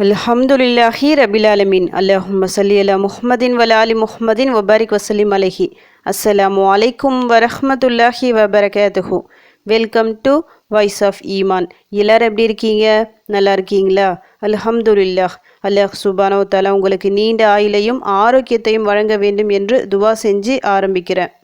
அல்ஹம்துலில்லாஹி ரபில் ஆலமீன். அல்லஹும்ம ஸல்லி அலா முஹம்மதின் வல ஆலி முஹம்மதின் வபாரிக் வசல்லிம் அலைஹி. அஸ்ஸலாமு அலைக்கும் வரஹ்மத்துல்லாஹி வபரகாத்துஹு. வெல்கம் டு வாய்ஸ் ஆஃப் ஈமான். எல்லாரும் எப்படி இருக்கீங்க? நல்லா இருக்கீங்களா? அல்ஹம்துலில்லாஹ். அல்லாஹ் சுப்ஹானஹு வ தஆலா உங்களுக்கு நீண்ட ஆயுளையும் ஆரோக்கியத்தையும் வழங்க வேண்டும் என்று துவா செஞ்சு ஆரம்பிக்கிறேன்.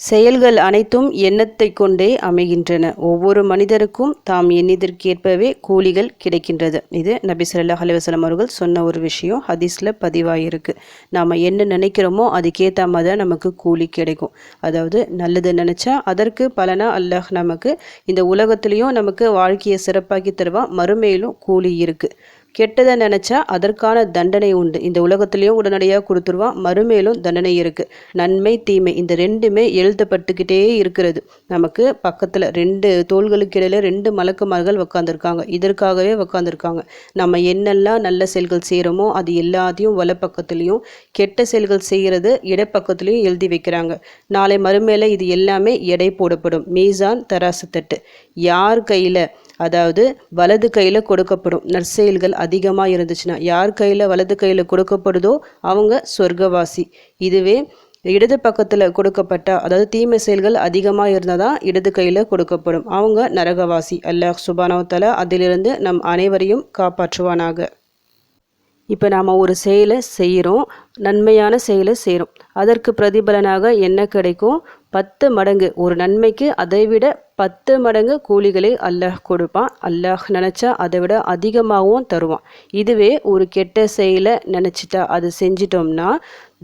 செயல்கள் அனைத்தும் எண்ணத்தை கொண்டே அமைகின்றன. ஒவ்வொரு மனிதருக்கும் தாம் எண்ணியதற்கேற்பவே கூலிகள் கிடைக்கின்றது. இது நபி ஸல்லல்லாஹு அலைஹி வஸல்லம் அவர்கள் சொன்ன ஒரு விஷயம். ஹதீஸில் பதிவாயிருக்கு. நாம் என்ன நினைக்கிறோமோ அதுக்கேற்ற மாதிரி தான் நமக்கு கூலி கிடைக்கும். அதாவது நல்லது நினச்சா அதற்கு பலனாக அல்லாஹ் நமக்கு இந்த உலகத்துலேயும் நமக்கு வாழ்க்கையை சிறப்பாக்கி தருவான். மறுமையிலும் கூலி இருக்குது. கெட்டதை நினச்சா அதற்கான தண்டனை உண்டு. இந்த உலகத்துலேயும் உடனடியாக கொடுத்துருவான். மறுமையிலும் தண்டனை இருக்குது. நன்மை தீமை இந்த ரெண்டுமே எழுதப்பட்டுக்கிட்டே இருக்கிறது. நமக்கு பக்கத்தில் ரெண்டு தோள்களுக்கு இடையில ரெண்டு மலக்குமார்கள் உக்காந்துருக்காங்க. இதற்காகவே உக்காந்துருக்காங்க. நம்ம என்னெல்லாம் நல்ல செயல்கள் செய்கிறோமோ அது எல்லாத்தையும் வலப்பக்கத்துலேயும், கெட்ட செயல்கள் செய்கிறது இடப்பக்கத்துலேயும் எழுதி வைக்கிறாங்க. நாளை மறுமையில் இது எல்லாமே எடை போடப்படும். மீசான் தராசு தட்டு யார் கையில், அதாவது வலது கையில் கொடுக்கப்படும். நற்செயல்கள் அதிகமாக இருந்துச்சுன்னா யார் கையில் வலது கையில் கொடுக்கப்படுதோ அவங்க சொர்க்கவாசி. இதுவே இடது பக்கத்தில் கொடுக்கப்பட்ட, அதாவது தீமை செயல்கள் அதிகமாக இருந்தால் தான் இடது கையில் கொடுக்கப்படும். அவங்க நரகவாசி. அல்லாஹ் சுப்ஹானஹு வ தஆலா அதிலிருந்து நம் அனைவரையும் காப்பாற்றுவானாக. இப்போ நாம் ஒரு செயலை செய்கிறோம், நன்மையான செயலை செய்கிறோம். அதற்கு பிரதிபலனாக என்ன கிடைக்கும்? 10 மடங்கு. ஒரு நன்மைக்கு அதைவிட 10 மடங்கு கூலிகளை அல்லாஹ் கொடுப்பான். அல்லாஹ் நினச்சா அதை விட அதிகமாகவும் தருவான். இதுவே ஒரு கெட்ட செயலை நினச்சிட்டா அது செஞ்சிட்டோம்னா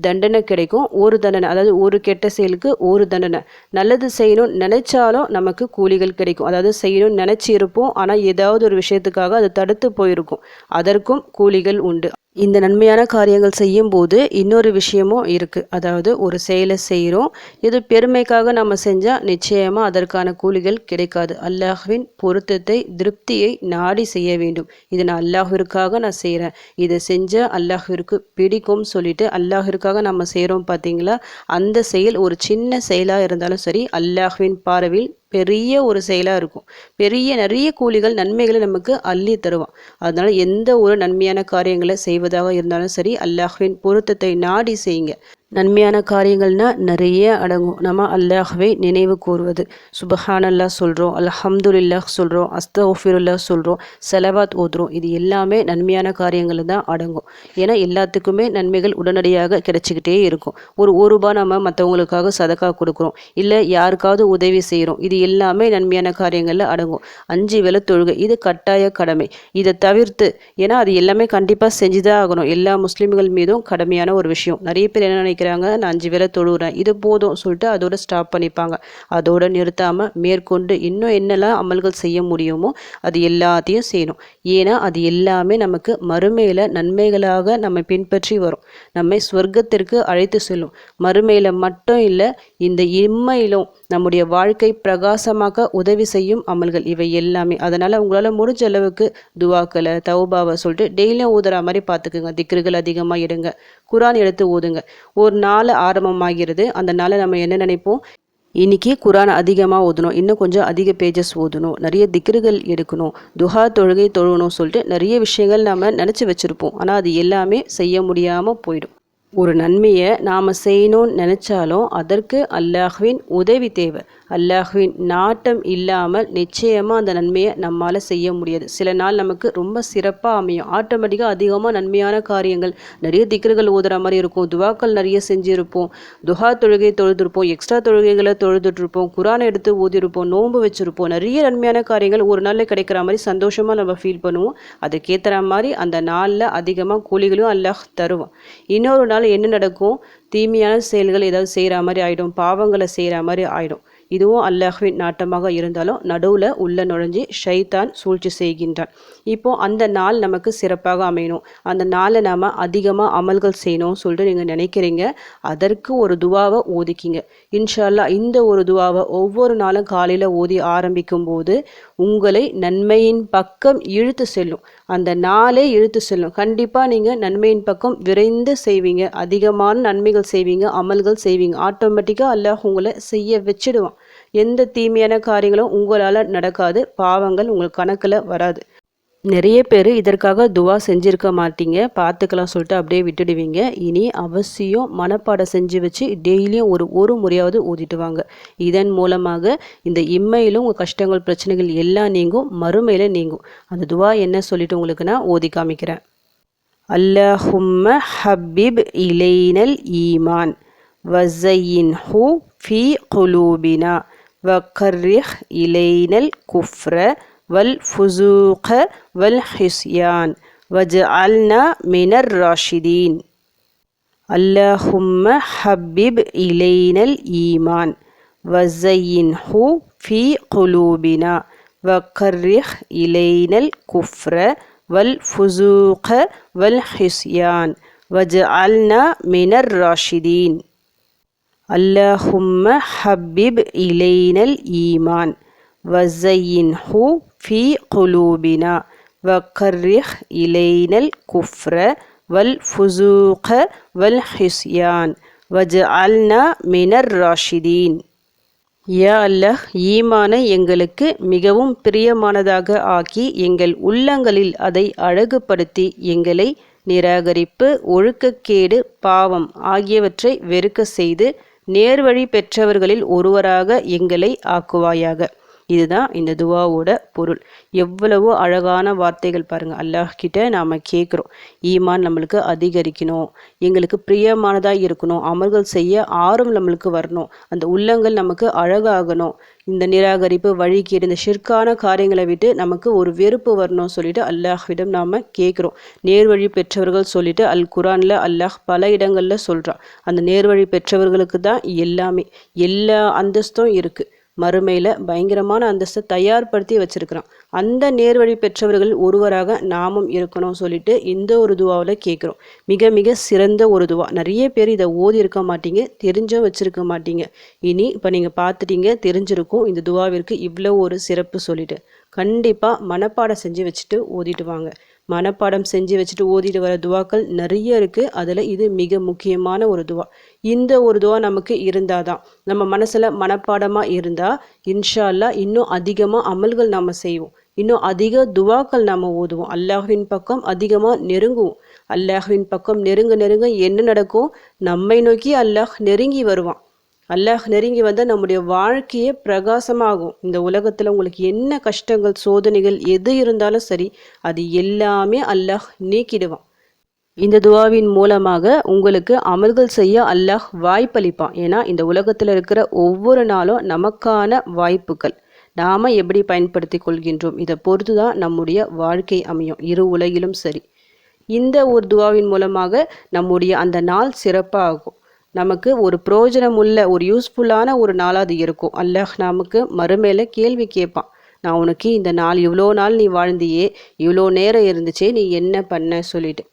தண்டனை கிடைக்கும். ஒரு தண்டனை, அதாவது ஒரு கெட்ட செயலுக்கு ஒரு தண்டனை. நல்லது செய்யணும்னு நினைச்சாலும் நமக்கு கூலிகள் கிடைக்கும். அதாவது செய்யணும்னு நினச்சி இருப்போம், ஆனால் ஏதாவது ஒரு விஷயத்துக்காக அது தடுத்து போயிருக்கும். அதற்கும் கூலிகள் உண்டு. இந்த நன்மையான காரியங்கள் செய்யும்போது இன்னொரு விஷயமும் இருக்குது. அதாவது ஒரு செயலை செய்கிறோம், இது பெருமைக்காக நம்ம செஞ்சால் நிச்சயமாக அதற்கான கூலிகள் கிடைக்காது. அல்லாஹ்வின் பொருத்தத்தை, திருப்தியை நாடி செய்ய வேண்டும். இது நான் அல்லாஹ்விற்காக நான் செய்கிறேன், இதை செஞ்சால் அல்லாஹ்விற்கு பிடிக்கும் சொல்லிட்டு அல்லாஹ்விற்காக நம்ம செய்கிறோம். பார்த்தீங்களா? அந்த செயல் ஒரு சின்ன செயலாக இருந்தாலும் சரி, அல்லாஹ்வின் பார்வையில் பெரிய ஒரு செயலாக இருக்கும். நிறைய கூலிகள், நன்மைகளை நமக்கு அள்ளி தருவான். அதனால எந்த ஒரு நன்மையான காரியங்களை செய்வதாக இருந்தாலும் சரி, அல்லாஹ்வின் பொருத்தத்தை நாடி செய்யுங்க. நன்மையான காரியங்கள்னா நிறைய அடங்கும். நம்ம அல்லாஹ்வை நினைவு கூறுவது, சுபஹானல்லாஹ் சொல்கிறோம், அல்ஹம்துலில்லாஹ் சொல்கிறோம், அஸ்தக்ஃபிருல்லாஹ் சொல்கிறோம், ஸலவாத் ஓதுறோம். இது எல்லாமே நன்மையான காரியங்கள் தான் அடங்கும். ஏன்னா எல்லாத்துக்குமே நன்மைகள் உடனடியாக கிடைச்சிக்கிட்டே இருக்கும். ஒரு ரூபாய் நம்ம மற்றவங்களுக்காக சதக்கா கொடுக்குறோம், இல்லை யாருக்காவது உதவி செய்கிறோம், இது எல்லாமே நன்மையான காரியங்களில் அடங்கும். 5 வேளை தொழுகை இது கட்டாய கடமை. இதை தவிர்த்து, ஏன்னா அது எல்லாமே கண்டிப்பாக செஞ்சுதான் ஆகணும். எல்லா முஸ்லீம்கள் மீதும் கடமையான ஒரு விஷயம். நிறைய பேர் என்ன நினைக்கிறாங்க, நான் 5 வேளை தொழுகிறேன் இது போதும் சொல்லிட்டு அதோட ஸ்டாப் பண்ணிப்பாங்க. அதோட நிறுத்தாமல் மேற்கொண்டு இன்னும் என்னெல்லாம் அமல்கள் செய்ய முடியுமோ அது எல்லாத்தையும் செய்யணும். ஏன்னா அது எல்லாமே நமக்கு மறுமையில் நன்மைகளாக நம்ம பின்பற்றி வரும். நம்மை சொர்க்கத்திற்கு அழைத்து செல்லும். மறுமையில் மட்டும் இல்லை, இந்த இம்மையிலும் நம்முடைய வாழ்க்கை பிரகாசமாக உதவி செய்யும் அமல்கள் இவை எல்லாமே. அதனால் உங்களால் முடிஞ்ச அளவுக்கு துவாக்களை, தௌபாவை சொல்லிட்டு டெய்லியும் ஊதுற மாதிரி பார்த்துக்குங்க. திக்ருகள் அதிகமாக எடுங்க, குரான் எடுத்து ஓதுங்க. ஒரு நாள் ஆரம்பமாகிறது. அந்த நாளை நம்ம என்ன நினைப்போம், இன்னைக்கு குரான் அதிகமாக ஓதணும், இன்னும் கொஞ்சம் அதிக பேஜஸ் ஓதணும், நிறைய திக்ருகள் எடுக்கணும், துஹா தொழுகை தொழுகணும் சொல்லிட்டு நிறைய விஷயங்கள் நம்ம நினச்சி வச்சுருப்போம். ஆனால் அது எல்லாமே செய்ய முடியாமல் போயிடும். ஒரு நன்மையை நாம் செய்யணும்னு நினச்சாலும் அதற்கு அல்லாஹ்வின் உதவி தேவை. அல்லாஹ்வின் நாட்டம் இல்லாமல் நிச்சயமாக அந்த நன்மையை நம்மால் செய்ய முடியாது. சில நாள் நமக்கு ரொம்ப சிறப்பாக அமையும். ஆட்டோமேட்டிக்காக அதிகமாக நன்மையான காரியங்கள், நிறைய திக்ருகள் ஓதுற மாதிரி இருக்கும், துவாக்கள் நிறைய செஞ்சுருப்போம், துஹா தொழுகை தொழுதுருப்போம், எக்ஸ்ட்ரா தொழுகைகளை தொழுதுட்ருப்போம், குரானை எடுத்து ஓதிருப்போம், நோன்பு வச்சுருப்போம். நிறைய நன்மையான காரியங்கள் ஒரு நாளில் கிடைக்கிற மாதிரி சந்தோஷமாக நம்ம ஃபீல் பண்ணுவோம். அதுக்கேற்றுற மாதிரி அந்த நாளில் அதிகமாக கூலிகளும் அல்லாஹ் தருவான். இன்னொரு நாள் என்ன நடக்கும், தீமையான செயல்கள் ஏதாவது செய்கிற மாதிரி ஆகிடும், பாவங்களை செய்கிற மாதிரி ஆகிடும். இதுவும் அல்லாஹ்வின் நாட்டமாக இருந்தாலும் நடுவில் உள்ள நுழைஞ்சி ஷைத்தான் சூழ்ச்சி செய்கின்றான். இப்போது அந்த நாள் நமக்கு சிறப்பாக அமையணும், அந்த நாளை நாம் அதிகமாக அமல்கள் செய்யணும்னு சொல்லிட்டு நீங்கள் நினைக்கிறீங்க. அதற்கு ஒரு துவாவை ஓதிக்கிங்க. இன்ஷா அல்லாஹ் இந்த ஒரு துவாவை ஒவ்வொரு நாளும் காலையில் ஓதி ஆரம்பிக்கும் போது உங்களை நன்மையின் பக்கம் இழுத்து செல்லும். அந்த நாளே இழுத்து செல்லும். கண்டிப்பாக நீங்கள் நன்மையின் பக்கம் விரைந்து செய்வீங்க, அதிகமான நன்மைகள் செய்வீங்க, அமல்கள் செய்வீங்க. ஆட்டோமேட்டிக்காக அல்லாஹ் உங்களை செய்ய வச்சிடுவான். எந்த தீமையான காரியங்களும் உங்களால் நடக்காது, பாவங்கள் உங்கள் கணக்கில் வராது. நிறைய பேர் இதற்காக துவா செஞ்சுருக்க மாட்டீங்க, பார்த்துக்கலாம் சொல்லிட்டு அப்படியே விட்டுடுவீங்க. இனி அவசியம் மனப்பாடம் செஞ்சு வச்சு டெய்லியும் ஒரு முறையாவது ஓதிட்டு வாங்க. இதன் மூலமாக இந்த இம்மையிலும் உங்கள் கஷ்டங்கள் பிரச்சனைகள் எல்லாம் நீங்கும், மறுமையில் நீங்கும். அந்த துவா என்ன சொல்லிட்டு உங்களுக்கு நான் ஓதி காமிக்கிறேன். அல்லாஹும்ம ஹப்பிப் இலைனல் ஈமான் வஸையின்ஹு ஃபீ குலூபினா வக்கர்ரிஹ் இலைனல் குஃப்ர والفسوق والحسيان وجعلنا من الراشدين. اللهم حبب إلينا الإيمان وزينه في قلوبنا وكره إلينا الكفر والفسوق والحسيان وجعلنا من الراشدين. اللهم حبب إلينا الإيمان وزينه في قلوبنا وكره إلينا الكفر والفسوق والحسيان وجعلنا من الراشدين. யா அல்லாஹ், ஈமானை எங்களுக்கு மிகவும் பிரியமானதாக ஆக்கி எங்கள் உள்ளங்களில் அதை அழகுபடுத்தி எங்களை நிராகரிப்பு, ஒழுக்கக்கேடு, பாவம் ஆகியவற்றை வெறுக்க செய்து நேர்வழி பெற்றவர்களில் ஒருவராக எங்களை ஆக்குவாயாக. இதுதான் இந்த துவாவோட பொருள். எவ்வளவோ அழகான வார்த்தைகள் பாருங்கள். அல்லாஹ் கிட்ட நாம் கேட்குறோம், ஈமான் நம்மளுக்கு அதிகரிக்கணும், எங்களுக்கு பிரியமானதாக இருக்கணும், அமல்கள் செய்ய ஆர்வம் நம்மளுக்கு வரணும், அந்த உள்ளங்கள் நமக்கு அழகாகணும், இந்த நிராகரிப்பு, வழிகேடு, இந்த ஷிர்கான காரியங்களை விட்டு நமக்கு ஒரு வெறுப்பு வரணும் சொல்லிட்டு அல்லாஹ்விடம் நாம் கேட்குறோம். நேர்வழி பெற்றவர்கள் சொல்லிட்டு அல் குரானில் அல்லாஹ் பல இடங்களில் சொல்கிறான். அந்த நேர்வழி பெற்றவர்களுக்கு தான் எல்லாமே, எல்லா அந்தஸ்தும் இருக்குது. மறுமையில் பயங்கரமான அந்தஸ்தை தயார்படுத்தி வச்சிருக்கிறான். அந்த நேர்வழி பெற்றவர்கள் ஒருவராக நாமும் இருக்கணும் சொல்லிட்டு இந்த ஒரு துவாவில் கேட்குறோம். மிக மிக சிறந்த ஒரு துவா. நிறைய பேர் இதை ஓதி இருக்க மாட்டீங்க, தெரிஞ்சும் வச்சிருக்க மாட்டீங்க. இனி இப்போ நீங்கள் பார்த்துட்டீங்க, தெரிஞ்சிருக்கும் இந்த துவாவிற்கு இவ்வளோ ஒரு சிறப்பு சொல்லிட்டு. கண்டிப்பாக மனப்பாடம் செஞ்சு வச்சுட்டு ஓதிட்டு வாங்க. மனப்பாடம் செஞ்சு வச்சுட்டு ஓதிட்டு வர துவாக்கள் நிறைய இருக்குது. அதில் இது மிக முக்கியமான ஒரு துவா. இந்த ஒரு துவா நமக்கு இருந்தால் தான், நம்ம மனசில் மனப்பாடமாக இருந்தால் இன்ஷா அல்லாஹ் இன்னும் அதிகமாக அமல்கள் நாம் செய்வோம், இன்னும் அதிக துவாக்கள் நாம் ஓதுவோம், அல்லாஹ்வின் பக்கம் அதிகமாக நெருங்குவோம். அல்லாஹ்வின் பக்கம் நெருங்க நெருங்க என்ன நடக்கும்? நம்மை நோக்கி அல்லாஹ் நெருங்கி வருவான். அல்லாஹ் நெருங்கி வந்தால் நம்முடைய வாழ்க்கையே பிரகாசமாகும். இந்த உலகத்தில் உங்களுக்கு என்ன கஷ்டங்கள், சோதனைகள் எது இருந்தாலும் சரி, அது எல்லாமே அல்லாஹ் நீக்கிடுவான். இந்த துவாவின் மூலமாக உங்களுக்கு அமல்கள் செய்ய அல்லாஹ் வாய்ப்பளிப்பான். ஏன்னா இந்த உலகத்தில் இருக்கிற ஒவ்வொரு நாளும் நமக்கான வாய்ப்புகள் நாம் எப்படி பயன்படுத்தி கொள்கின்றோம், இதை பொறுத்து தான் நம்முடைய வாழ்க்கை அமையும், இரு உலகிலும் சரி. இந்த ஒரு துவாவின் மூலமாக நம்முடைய அந்த நாள் சிறப்பாகும். நமக்கு ஒரு பிரயோஜனமுள்ள, ஒரு யூஸ்ஃபுல்லான ஒரு நாளாக அது இருக்கும். அல்லாஹ் நமக்கு மறுமையில கேள்வி கேட்பான். நான் உனக்கு இந்த நாள், இவ்வளோ நாள் நீ வாழ்ந்தியே, இவ்வளோ நேரம் இருந்துச்சே, நீ என்ன பண்ண சொல்லிட்டு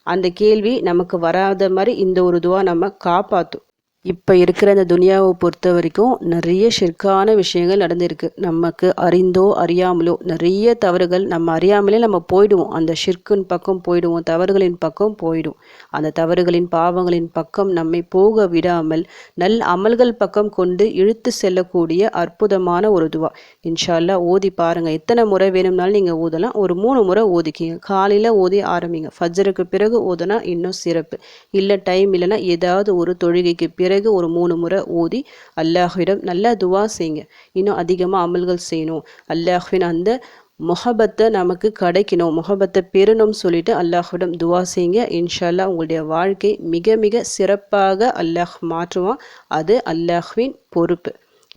அந்த கேள்வி நமக்கு வராத மாதிரி இந்த ஒரு துவா நம்ம காப்பாற்றும். இப்போ இருக்கிற இந்த துனியாவை பொறுத்த வரைக்கும் நிறைய ஷிர்கான விஷயங்கள் நடந்திருக்கு. நமக்கு அறிந்தோ அறியாமலோ நிறைய தவறுகள், நம்ம அறியாமலே நம்ம போயிடுவோம், அந்த ஷிர்கின் பக்கம் போயிடுவோம், தவறுகளின் பக்கம் போயிடுவோம். அந்த தவறுகளின் பாவங்களின் பக்கம் நம்மை போக விடாமல் நல் அமல்கள் பக்கம் கொண்டு இழுத்து செல்லக்கூடிய அற்புதமான ஒரு துவா. இன்ஷா அல்லாஹ் ஓதி பாருங்கள். எத்தனை முறை வேணும்னாலும் நீங்கள் ஓதலாம். ஒரு 3 முறை ஓதிக்கிங்க. காலையில் ஓதி ஆரம்பிங்க, ஃபஜ்ருக்கு பிறகு ஓதுனா இன்னும் சிறப்பு. இல்லை டைம் இல்லைன்னா ஏதாவது ஒரு தொழுகைக்கு பிறகு ஒரு 3 முறை ஓதி அல்லாஹ்விடம் நல்லா துவா செய்யுங்க. இன்னும் அதிகமாக அமல்கள் செய்யணும், அல்லாஹ்வின் அந்த முஹபத்தை நமக்கு கிடைக்கணும், முஹபத்தை பெறணும் சொல்லிட்டு அல்லாஹ்விடம் துவா செய்யுங்க. இன்ஷா அல்லாஹ் உங்களுடைய வாழ்க்கை மிக மிக சிறப்பாக அல்லாஹ் மாற்றுவான். அது அல்லாஹ்வின் பொறுப்பு.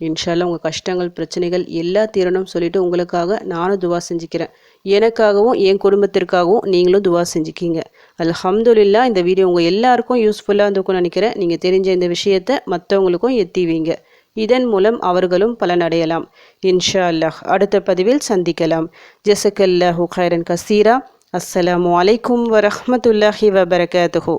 இன்ஷா அல்லாஹ் உங்கள் கஷ்டங்கள் பிரச்சனைகள் எல்லா தீரணும் சொல்லிட்டு உங்களுக்காக நானும் துவா செஞ்சுக்கிறேன். எனக்காகவும் என் குடும்பத்திற்காகவும் நீங்களும் துவா செஞ்சுக்கிங்க. அல்ஹம்துலில்லாஹ். இந்த வீடியோ உங்கள் எல்லாருக்கும் யூஸ்ஃபுல்லாக இருந்திருக்கும்னு நினைக்கிறேன். நீங்கள் தெரிஞ்ச இந்த விஷயத்தை மற்றவங்களுக்கும் எத்திவீங்க. இதன் மூலம் அவர்களும் பலனடையலாம். இன்ஷா அல்லாஹ். அடுத்த பதிவில் சந்திக்கலாம். ஜஸக்கல்லாஹு கைரன் கசீரா. அஸ்ஸலாமு அலைக்கும் வரஹ்மத்துல்லாஹி வபரகாத்துஹு.